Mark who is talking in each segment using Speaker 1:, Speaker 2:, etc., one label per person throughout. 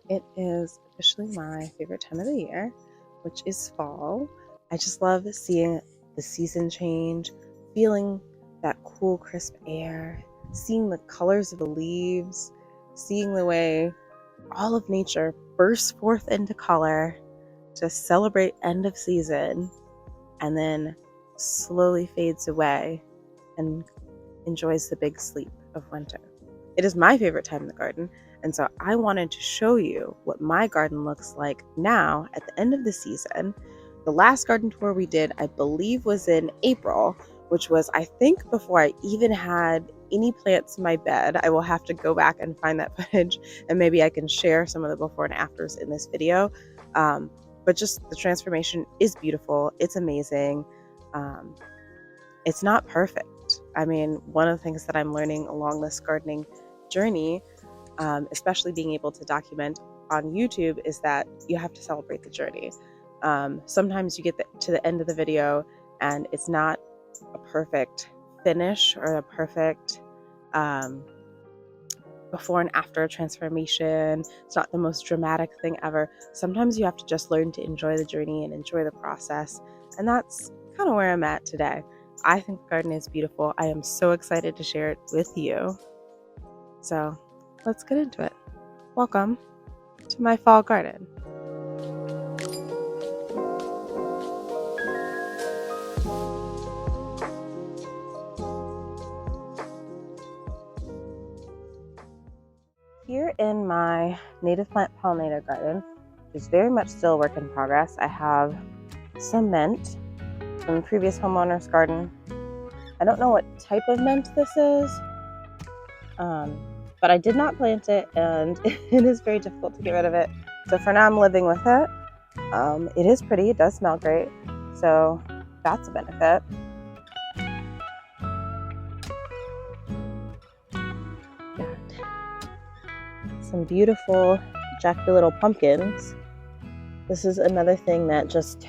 Speaker 1: It is officially my favorite time of the year, which is fall. I just love seeing the season change, feeling that cool, crisp air, seeing the colors of the leaves, seeing the way all of nature bursts forth into color to celebrate end of season and then slowly fades away and enjoys the big sleep of winter. It is my favorite time in the garden, and so I wanted to show you what my garden looks like now at the end of the season. The last garden tour we did, I believe, was in April, which was, I think, before I even had any plants in my bed. I will have to go back and find that footage, and maybe I can share some of the before and afters in this video. But just the transformation is beautiful. It's amazing. It's not perfect. I mean, one of the things that I'm learning along this gardening journey, especially being able to document on YouTube, is that you have to celebrate the journey. Sometimes you get to the end of the video and it's not a perfect finish or a perfect before and after transformation. It's not the most dramatic thing ever. Sometimes you have to just learn to enjoy the journey and enjoy the process. And that's kind of where I'm at today. I think the garden is beautiful. I am so excited to share it with you. So let's get into it. Welcome to my fall garden. Here in my native plant pollinator garden, which is very much still a work in progress, I have some mint from the previous homeowner's garden. I don't know what type of mint this is, but I did not plant it, and it is very difficult to get rid of it. So for now, I'm living with it. It is pretty. It does smell great, so that's a benefit. Some beautiful jacky little pumpkins. This is another thing that just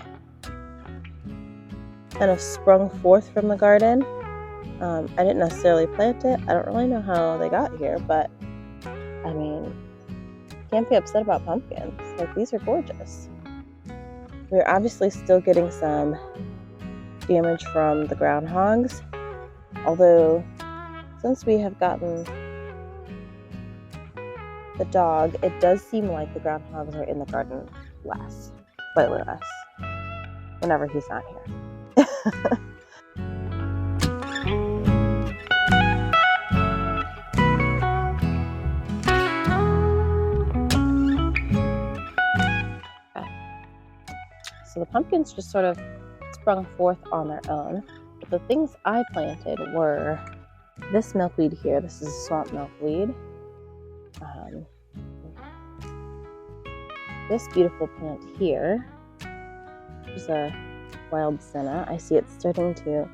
Speaker 1: kind of sprung forth from the garden. I didn't necessarily plant it. I don't really know how they got here, but I mean, can't be upset about pumpkins. Like, these are gorgeous. We're obviously still getting some damage from the groundhogs, although since we have gotten the dog, it does seem like the groundhogs are in the garden less, slightly less, whenever he's not here. So the pumpkins just sort of sprung forth on their own. But the things I planted were this milkweed here. This is a swamp milkweed. This beautiful plant here is a wild senna. I see it's starting to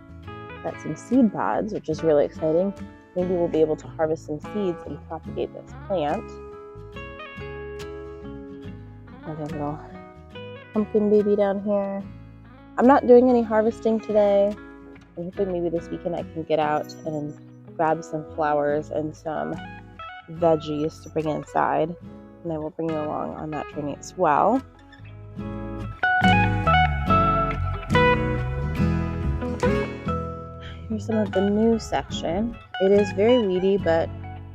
Speaker 1: set some seed pods, which is really exciting. Maybe we'll be able to harvest some seeds and propagate this plant. Another little pumpkin baby down here. I'm not doing any harvesting today. I'm hoping maybe this weekend I can get out and grab some flowers and some veggies to bring inside, and I will bring you along on that journey as well. Here's some of the new section. It is very weedy, but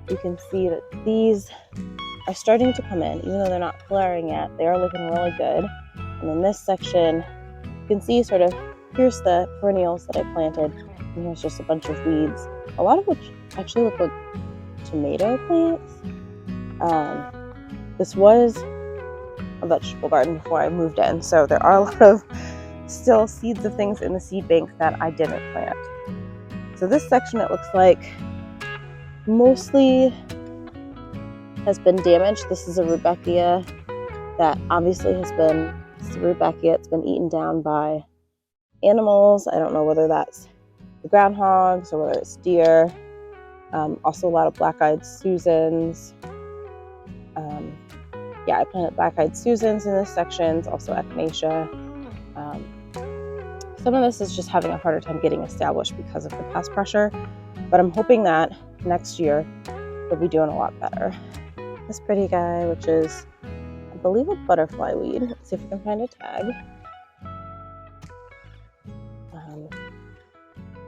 Speaker 1: you can see that these are starting to come in. Even though they're not flowering yet, they are looking really good. And in this section, you can see sort of, here's the perennials that I planted, and here's just a bunch of weeds, a lot of which actually look like tomato plants. This was a vegetable garden before I moved in, so there are a lot of still seeds of things in the seed bank that I didn't plant. So this section, it looks like, mostly has been damaged. This is a rudbeckia that obviously has been, it's a rudbeckia, it's been eaten down by animals. I don't know whether that's the groundhogs or whether it's deer. Also a lot of black-eyed Susans. I planted black-eyed Susans in this section, also echinacea. Some of this is just having a harder time getting established because of the pest pressure, but I'm hoping that next year we'll be doing a lot better. This pretty guy, which is believe a butterfly weed. Let's see if I can find a tag.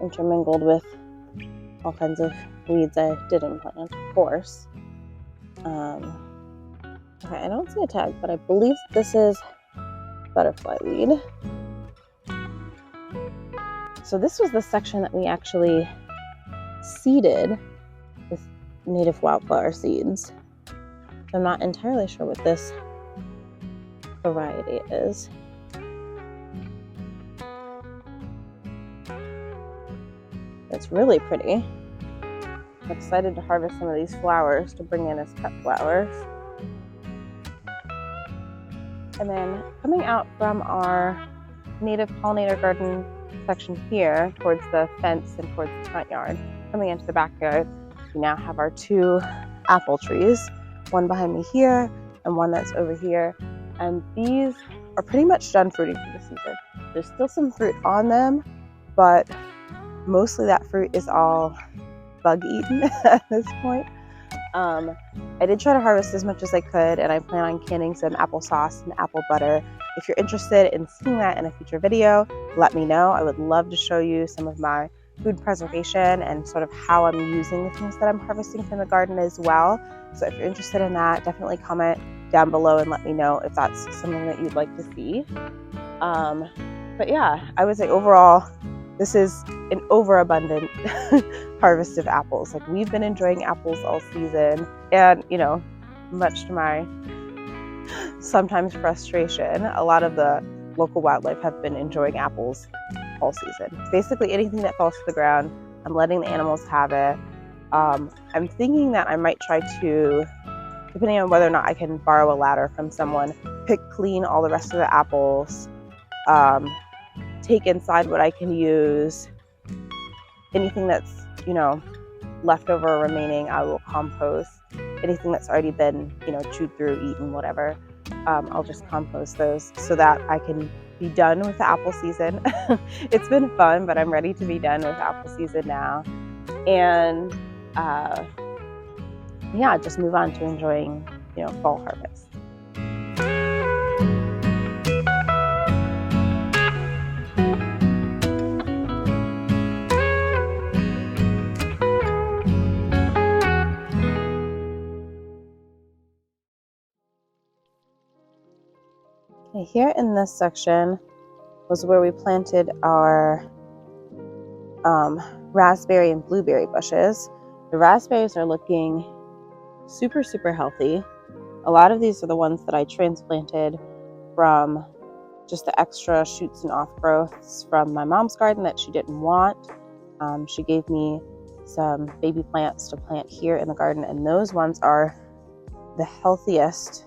Speaker 1: Intermingled with all kinds of weeds I didn't plant, of course. Okay, I don't see a tag, but I believe this is butterfly weed. So this was the section that we actually seeded with native wildflower seeds. I'm not entirely sure what this variety is. It's really pretty. I'm excited to harvest some of these flowers to bring in as cut flowers. And then coming out from our native pollinator garden section here towards the fence and towards the front yard, coming into the backyard, we now have our 2 apple trees, one behind me here and one that's over here. And these are pretty much done fruiting for the season. There's still some fruit on them, but mostly that fruit is all bug eaten at this point. I did try to harvest as much as I could, and I plan on canning some applesauce and apple butter. If you're interested in seeing that in a future video, let me know. I would love to show you some of my food preservation and sort of how I'm using the things that I'm harvesting from the garden as well. So if you're interested in that, definitely comment down below and let me know if that's something that you'd like to see. But yeah, I would say overall, this is an overabundant harvest of apples. Like, we've been enjoying apples all season, and you know, much to my sometimes frustration, a lot of the local wildlife have been enjoying apples all season. Basically anything that falls to the ground, I'm letting the animals have it. I'm thinking that I might try to, depending on whether or not I can borrow a ladder from someone, pick clean all the rest of the apples, take inside what I can use. Anything that's, you know, leftover or remaining, I will compost. Anything that's already been, you know, chewed through, eaten, whatever, I'll just compost those so that I can be done with the apple season. It's been fun, but I'm ready to be done with apple season now. And yeah, just move on to enjoying, you know, fall harvest. Okay, here in this section was where we planted our raspberry and blueberry bushes. The raspberries are looking super, super healthy. A lot of these are the ones that I transplanted from just the extra shoots and off growths from my mom's garden that she didn't want. She gave me some baby plants to plant here in the garden, and those ones are the healthiest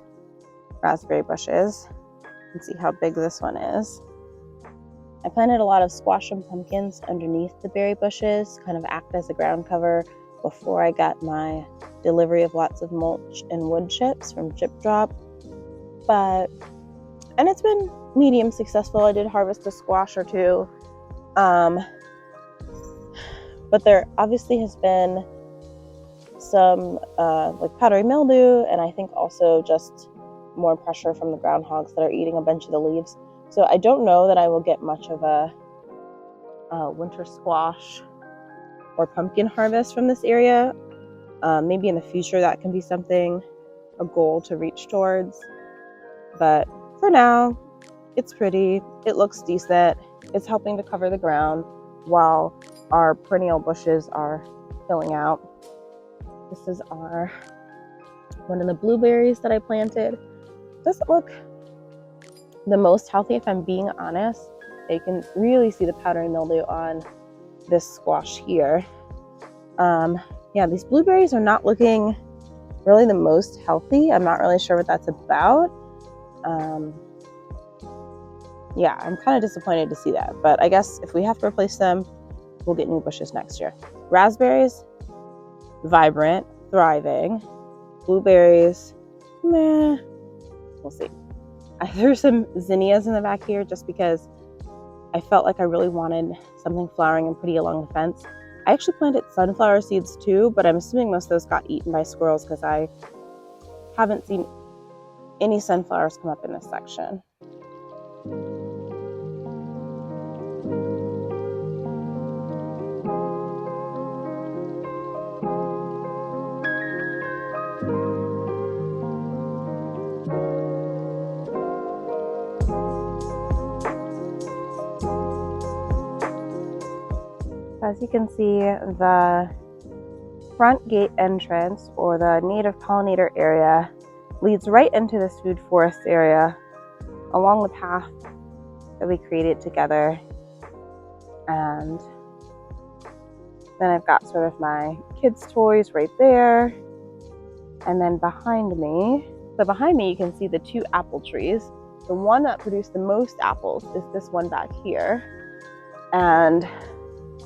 Speaker 1: raspberry bushes. You can see how big this one is. I planted a lot of squash and pumpkins underneath the berry bushes, kind of act as a ground cover before I got my delivery of lots of mulch and wood chips from Chip Drop. And it's been medium successful. I did harvest a squash or 2. But there obviously has been some like powdery mildew, and I think also just more pressure from the groundhogs that are eating a bunch of the leaves. So I don't know that I will get much of a winter squash or pumpkin harvest from this area. Maybe in the future that can be something, a goal to reach towards. But for now, it's pretty. It looks decent. It's helping to cover the ground while our perennial bushes are filling out. This is one of the blueberries that I planted. Doesn't look the most healthy, if I'm being honest. You can really see the powdery mildew on this squash here. Yeah, these blueberries are not looking really the most healthy. I'm not really sure what that's about. Yeah, I'm kind of disappointed to see that, but I guess if we have to replace them, we'll get new bushes next year. Raspberries, vibrant, thriving. Blueberries, meh, we'll see. I threw some zinnias in the back here just because I felt like I really wanted something flowering and pretty along the fence. I actually planted sunflower seeds too, but I'm assuming most of those got eaten by squirrels because I haven't seen any sunflowers come up in this section. As you can see, the front gate entrance, or the native pollinator area, leads right into this food forest area along the path that we created together. And then I've got sort of my kids' toys right there. And then behind me you can see the 2 apple trees. The one that produced the most apples is this one back here. And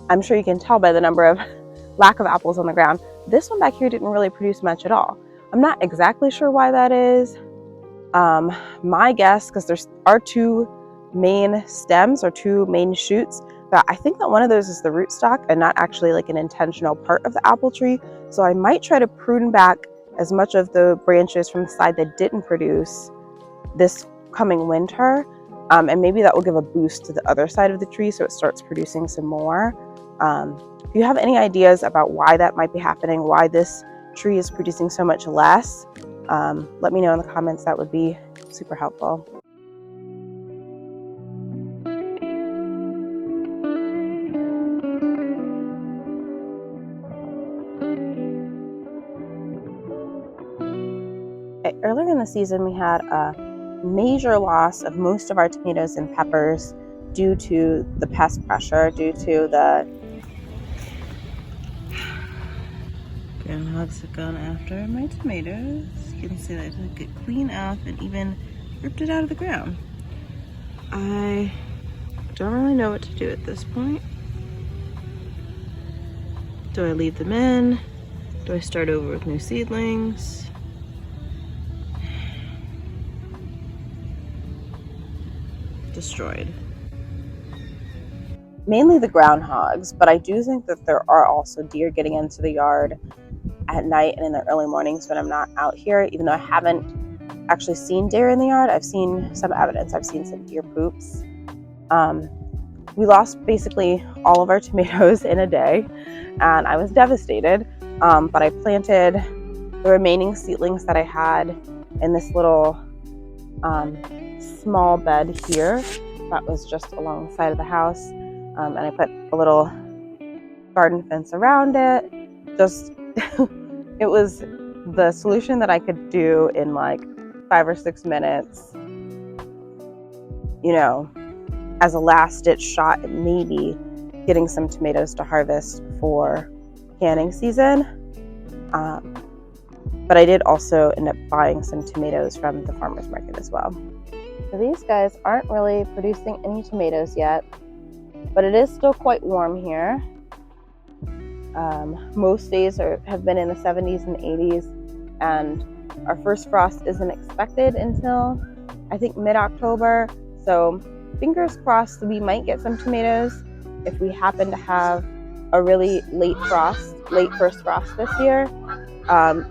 Speaker 1: I'm sure you can tell by the number of lack of apples on the ground. This one back here didn't really produce much at all. I'm not exactly sure why that is. My guess, because there are 2 main stems or 2 main shoots, but I think that one of those is the rootstock and not actually like an intentional part of the apple tree. So I might try to prune back as much of the branches from the side that didn't produce this coming winter. And maybe that will give a boost to the other side of the tree so it starts producing some more. If you have any ideas about why that might be happening, why this tree is producing so much less, let me know in the comments. That would be super helpful. Earlier in the season, we had a major loss of most of our tomatoes and peppers due to the pest pressure, due to the groundhogs have gone after my tomatoes. You can see that I took it clean off and even ripped it out of the ground. I don't really know what to do at this point. Do I leave them in? Do I start over with new seedlings? Destroyed. Mainly the groundhogs, but I do think that there are also deer getting into the yard at night and in the early mornings when I'm not out here. Even though I haven't actually seen deer in the yard, I've seen some evidence. I've seen some deer poops. We lost basically all of our tomatoes in a day, and I was devastated. But I planted the remaining seedlings that I had in this little small bed here that was just along the side of the house, and I put a little garden fence around it. Just it was the solution that I could do in like 5 or 6 minutes, you know, as a last ditch shot at maybe getting some tomatoes to harvest for canning season. But I did also end up buying some tomatoes from the farmer's market as well. So these guys aren't really producing any tomatoes yet, but it is still quite warm here. Most days have been in the 70s and 80s, and our first frost isn't expected until I think mid-October. So fingers crossed we might get some tomatoes if we happen to have a really late first frost this year.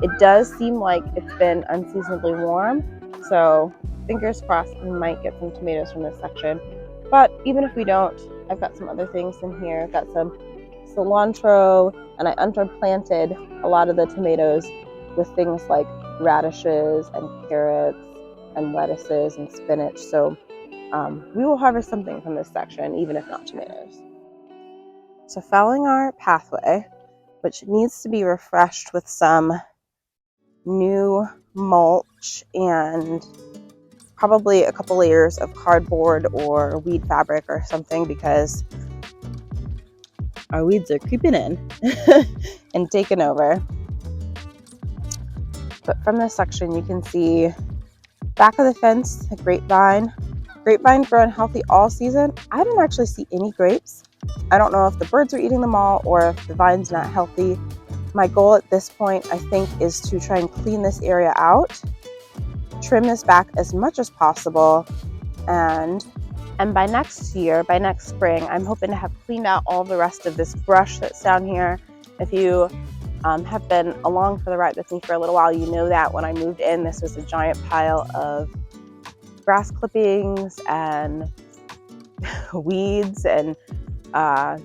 Speaker 1: It does seem like it's been unseasonably warm, so fingers crossed we might get some tomatoes from this section. But even if we don't, I've got some other things in here. I've got some cilantro, and I underplanted a lot of the tomatoes with things like radishes and carrots and lettuces and spinach. So we will harvest something from this section, even if not tomatoes. So following our pathway, which needs to be refreshed with some new mulch and probably a couple layers of cardboard or weed fabric or something, because our weeds are creeping in and taking over. But from this section, you can see back of the fence, a grapevine. Grapevine growing healthy all season. I didn't actually see any grapes. I don't know if the birds are eating them all or if the vine's not healthy. My goal at this point, I think, is to try and clean this area out, trim this back as much as possible, and by next spring, I'm hoping to have cleaned out all the rest of this brush that's down here. If you have been along for the ride with me for a little while, you know that when I moved in, this was a giant pile of grass clippings and weeds and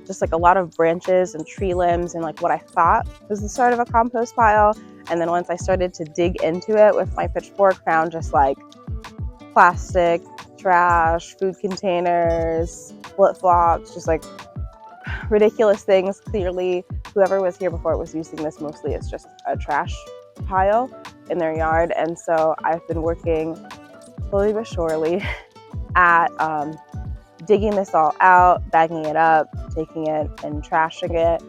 Speaker 1: just like a lot of branches and tree limbs and like what I thought was the start of a compost pile. And then once I started to dig into it with my pitchfork, found just like plastic, trash, food containers, flip-flops, just like ridiculous things. Clearly, whoever was here before was using this mostly as just a trash pile in their yard. And so I've been working slowly but surely at digging this all out, bagging it up, taking it and trashing it,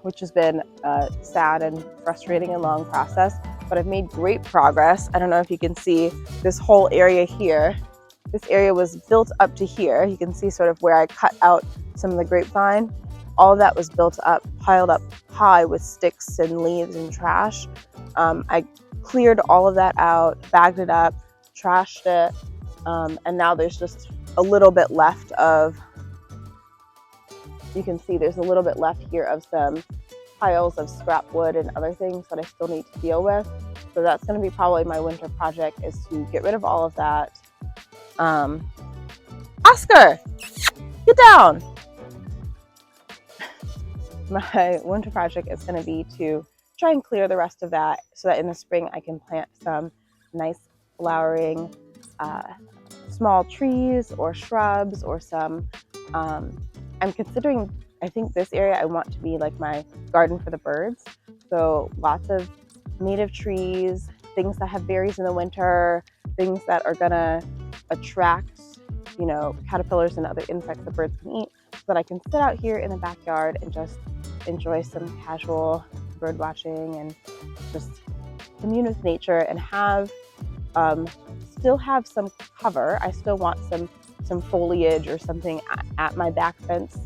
Speaker 1: which has been a sad and frustrating and long process, but I've made great progress. I don't know if you can see this whole area here. This area was built up to here. You can see sort of where I cut out some of the grapevine. All of that was built up, piled up high with sticks and leaves and trash. I cleared all of that out, bagged it up, trashed it, and now there's just a little bit left of, you can see there's a little bit left here of some piles of scrap wood and other things that I still need to deal with. So that's going to be probably my winter project, is to get rid of all of that. Oscar, get down. My winter project is going to be to try and clear the rest of that so that in the spring I can plant some nice flowering small trees or shrubs or some, I'm considering, I think this area I want to be like my garden for the birds. So lots of native trees, things that have berries in the winter, things that are gonna attract, you know, caterpillars and other insects that birds can eat, so that I can sit out here in the backyard and just enjoy some casual bird watching and just commune with nature and have still have some cover. I still want some foliage or something at my back fence,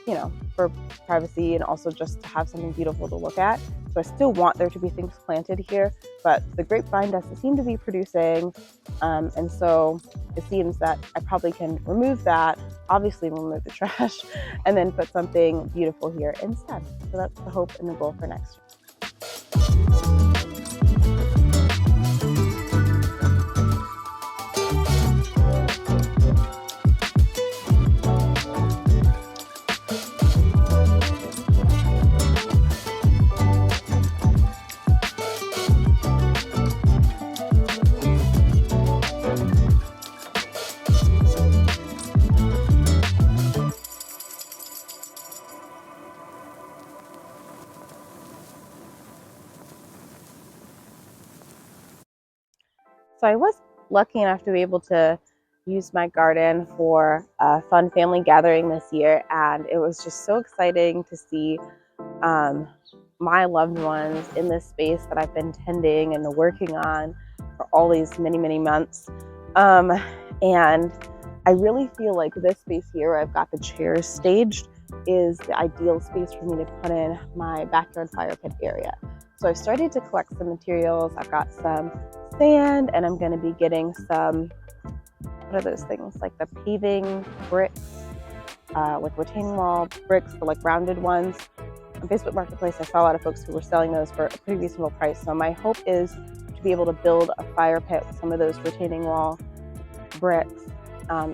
Speaker 1: you know, for privacy and also just to have something beautiful to look at. So I still want there to be things planted here, but the grapevine doesn't seem to be producing, and so it seems that I probably can remove that, obviously remove the trash, and then put something beautiful here instead. So that's the hope and the goal for next year. So I was lucky enough to be able to use my garden for a fun family gathering this year, and it was just so exciting to see my loved ones in this space that I've been tending and working on for all these many months. And I really feel like this space here where I've got the chairs staged is the ideal space for me to put in my backyard fire pit area. So I've started to collect some materials. I've got some sand, and I'm going to be getting some, what are those things, like the paving bricks, like retaining wall bricks, the like rounded ones. On Facebook Marketplace, I saw a lot of folks who were selling those for a pretty reasonable price. So my hope is to be able to build a fire pit with some of those retaining wall bricks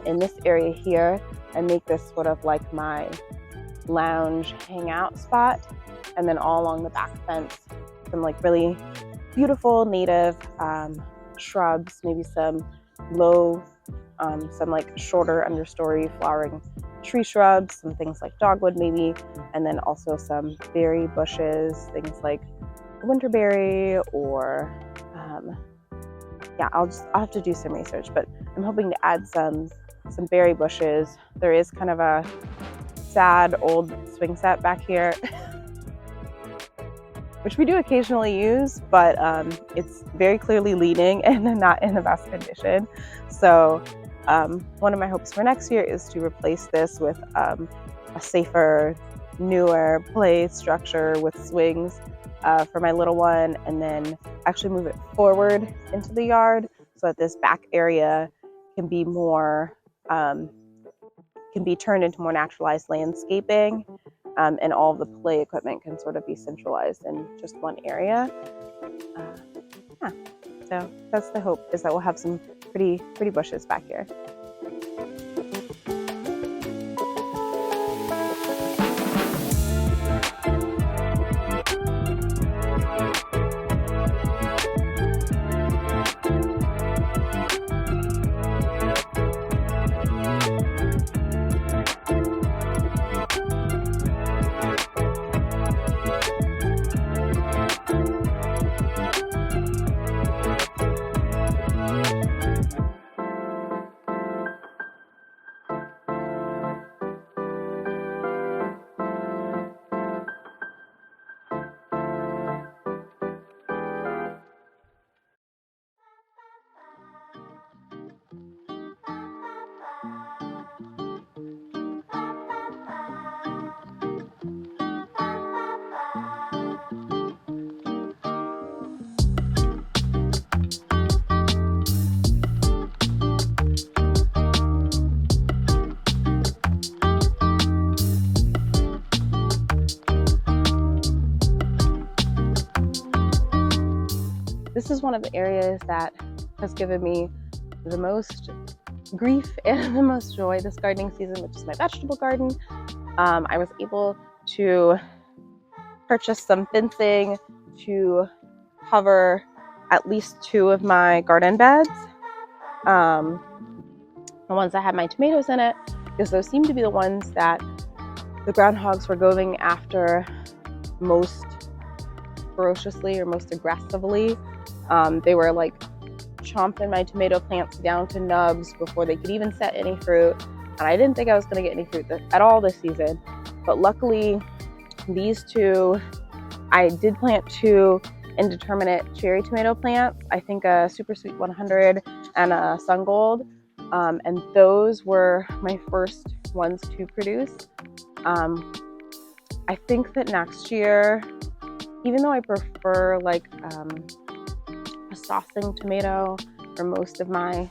Speaker 1: in this area here, and make this sort of like my lounge hangout spot. And then all along the back fence, some like really beautiful native shrubs, maybe some low, some like shorter understory flowering tree shrubs, some things like dogwood maybe, and then also some berry bushes, things like winterberry or yeah, I'll have to do some research, but I'm hoping to add some berry bushes. There is kind of a sad old swing set back here which we do occasionally use, but it's very clearly leaning and not in the best condition. So one of my hopes for next year is to replace this with a safer, newer play structure with swings for my little one, and then actually move it forward into the yard so that this back area can be more, can be turned into more naturalized landscaping. and all of the play equipment can sort of be centralized in just one area. Yeah, so that's the hope, is that we'll have some pretty bushes back here. This is one of the areas that has given me the most grief and the most joy this gardening season, which is my vegetable garden. I was able to purchase some fencing to cover at least 2 of my garden beds. The ones that had my tomatoes in it, because those seem to be the ones that the groundhogs were going after most ferociously or most aggressively. They were like chomping my tomato plants down to nubs before they could even set any fruit. And I didn't think I was going to get any fruit at all this season. But luckily, these 2, I did plant 2 indeterminate cherry tomato plants. I think a Super Sweet 100 and a Sun Gold. And those were my first ones to produce. I think that next year, even though I prefer like a saucing tomato for most of my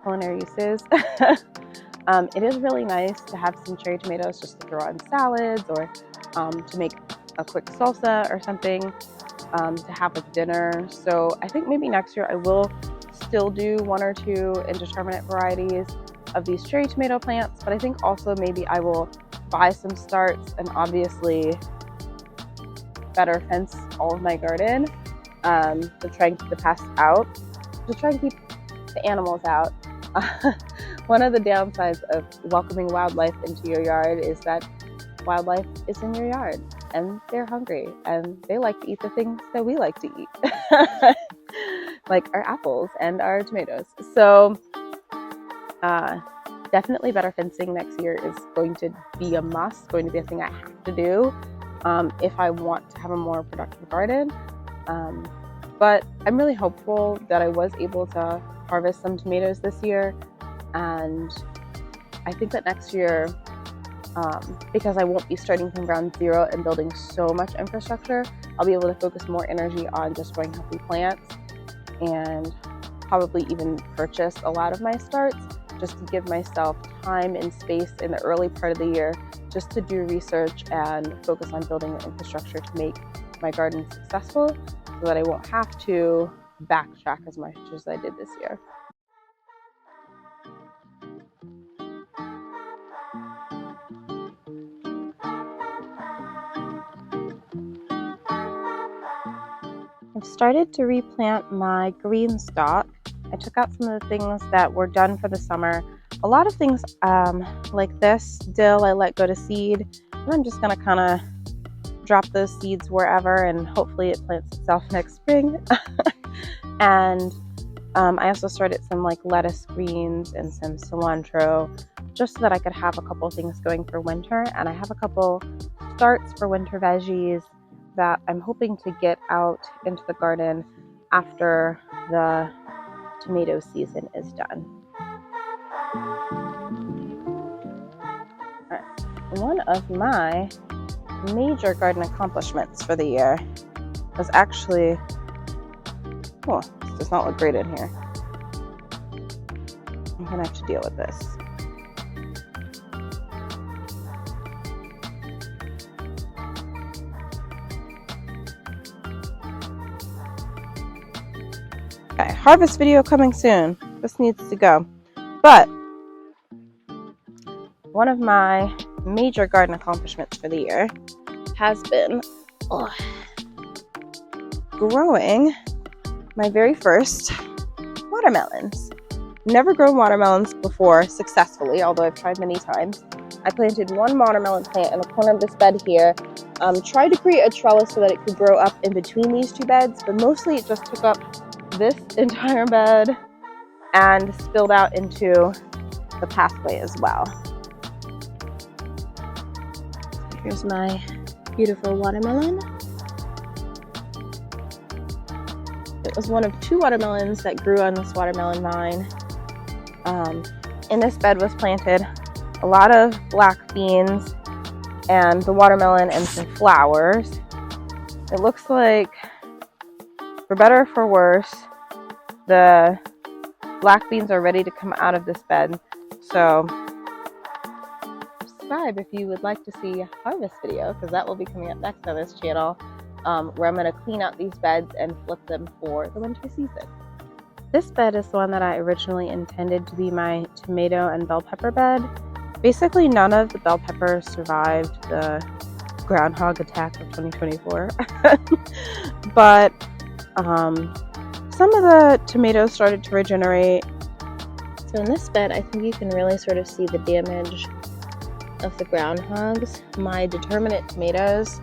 Speaker 1: culinary uses, it is really nice to have some cherry tomatoes just to throw on salads, or to make a quick salsa or something to have with dinner. So I think maybe next year I will still do 1 or 2 indeterminate varieties of these cherry tomato plants, but I think also maybe I will buy some starts and obviously better fence all of my garden to try and keep the pests out, to try and keep the animals out. One of the downsides of welcoming wildlife into your yard is that wildlife is in your yard and they're hungry and they like to eat the things that we like to eat, like our apples and our tomatoes. So definitely better fencing next year is going to be a must, going to be a thing I have to do if I want to have a more productive garden. But I'm really hopeful that I was able to harvest some tomatoes this year, and I think that next year, because I won't be starting from ground zero and building so much infrastructure, I'll be able to focus more energy on just growing healthy plants, and probably even purchase a lot of my starts just to give myself time and space in the early part of the year just to do research and focus on building the infrastructure to make my garden successful, so that I won't have to backtrack as much as I did this year. I've started to replant my green stock. I took out some of the things that were done for the summer. A lot of things like this dill I let go to seed, and I'm just gonna kind of drop those seeds wherever, and hopefully it plants itself next spring. And I also started some like lettuce greens and some cilantro, just so that I could have a couple things going for winter. And I have a couple starts for winter veggies that I'm hoping to get out into the garden after the tomato season is done. All right. One of my major garden accomplishments for the year was actually, oh, this does not look great in here. I'm gonna have to deal with this. Okay, harvest video coming soon. This needs to go. But one of my major garden accomplishments for the year has been growing my very first watermelons. Never grown watermelons before successfully, although I've tried many times. I planted one watermelon plant in the corner of this bed here. Tried to create a trellis so that it could grow up in between these two beds, but mostly it just took up this entire bed and spilled out into the pathway as well. Here's my beautiful watermelon. It was one of 2 watermelons that grew on this watermelon vine. In this bed was planted a lot of black beans and the watermelon and some flowers. It looks like, for better or for worse, the black beans are ready to come out of this bed. So subscribe if you would like to see a harvest video, because that will be coming up next on this channel, where I'm going to clean out these beds and flip them for the winter season. This bed is the one that I originally intended to be my tomato and bell pepper bed. Basically, none of the bell peppers survived the groundhog attack of 2024. But some of the tomatoes started to regenerate. So in this bed, I think you can really sort of see the damage of the groundhogs. My determinate tomatoes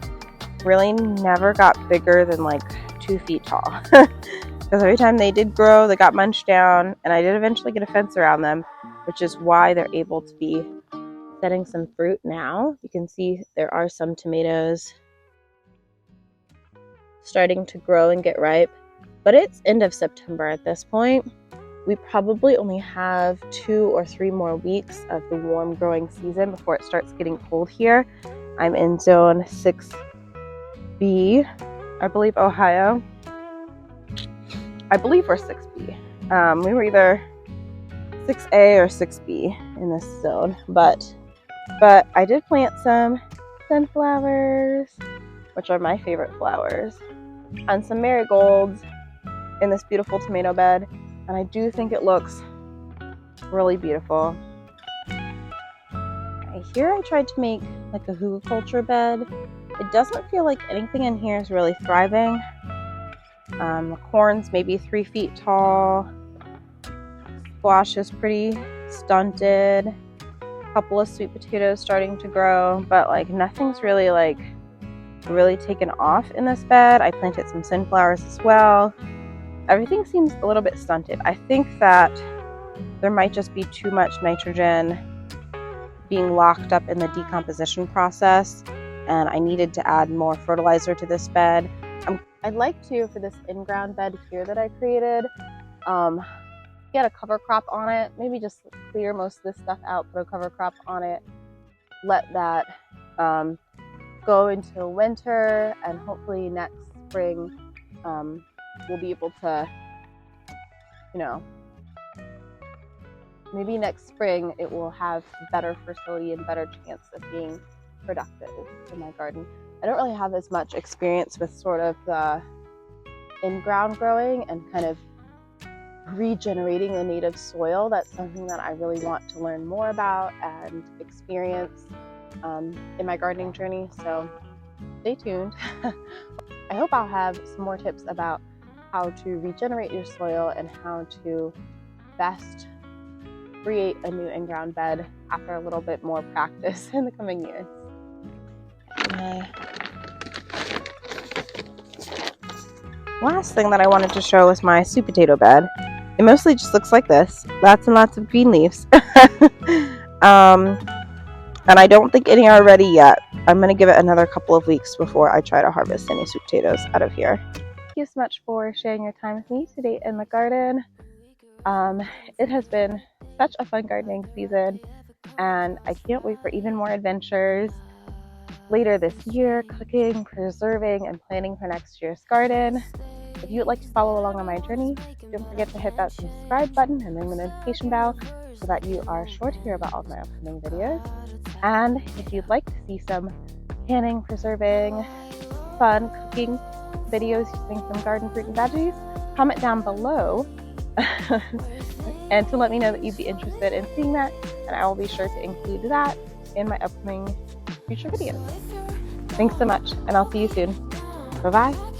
Speaker 1: really never got bigger than like 2 feet tall. Because every time they did grow, they got munched down, and I did eventually get a fence around them, which is why they're able to be setting some fruit now. You can see there are some tomatoes starting to grow and get ripe, but it's end of September at this point. We probably only have 2 or 3 more weeks of the warm growing season before it starts getting cold here. I'm in zone 6B, I believe, Ohio. I believe we're 6B. We were either 6A or 6B in this zone, but I did plant some sunflowers, which are my favorite flowers, and some marigolds in this beautiful tomato bed, and I do think it looks really beautiful. Here I tried to make like a hugelkultur bed. It doesn't feel like anything in here is really thriving. The corn's maybe 3 feet tall. Squash is pretty stunted. A couple of sweet potatoes starting to grow, but like nothing's really taken off in this bed. I planted some sunflowers as well. Everything seems a little bit stunted. I think that there might just be too much nitrogen being locked up in the decomposition process, and I needed to add more fertilizer to this bed. I'd like to, for this in-ground bed here that I created, get a cover crop on it. Maybe just clear most of this stuff out, put a cover crop on it, let that go into winter, and hopefully next spring we'll be able to, maybe next spring it will have better fertility and better chance of being productive in my garden. I don't really have as much experience with sort of the in-ground growing and kind of regenerating the native soil. That's something that I really want to learn more about and experience in my gardening journey, so stay tuned. I hope I'll have some more tips about how to regenerate your soil and how to best create a new in-ground bed after a little bit more practice in the coming years. Last thing that I wanted to show was my sweet potato bed. It mostly just looks like this. Lots and lots of green leaves. And I don't think any are ready yet. I'm going to give it another couple of weeks before I try to harvest any sweet potatoes out of here. Thank you so much for sharing your time with me today in the garden. It has been such a fun gardening season, and I can't wait for even more adventures later this year, cooking, preserving, and planning for next year's garden. If you would like to follow along on my journey, don't forget to hit that subscribe button and ring the notification bell so that you are sure to hear about all my upcoming videos. And if you'd like to see some canning, preserving, fun cooking videos using some garden fruit and veggies, comment down below and to let me know that you'd be interested in seeing that, and I will be sure to include that in my upcoming future videos. Thanks so much, and I'll see you soon. Bye-bye.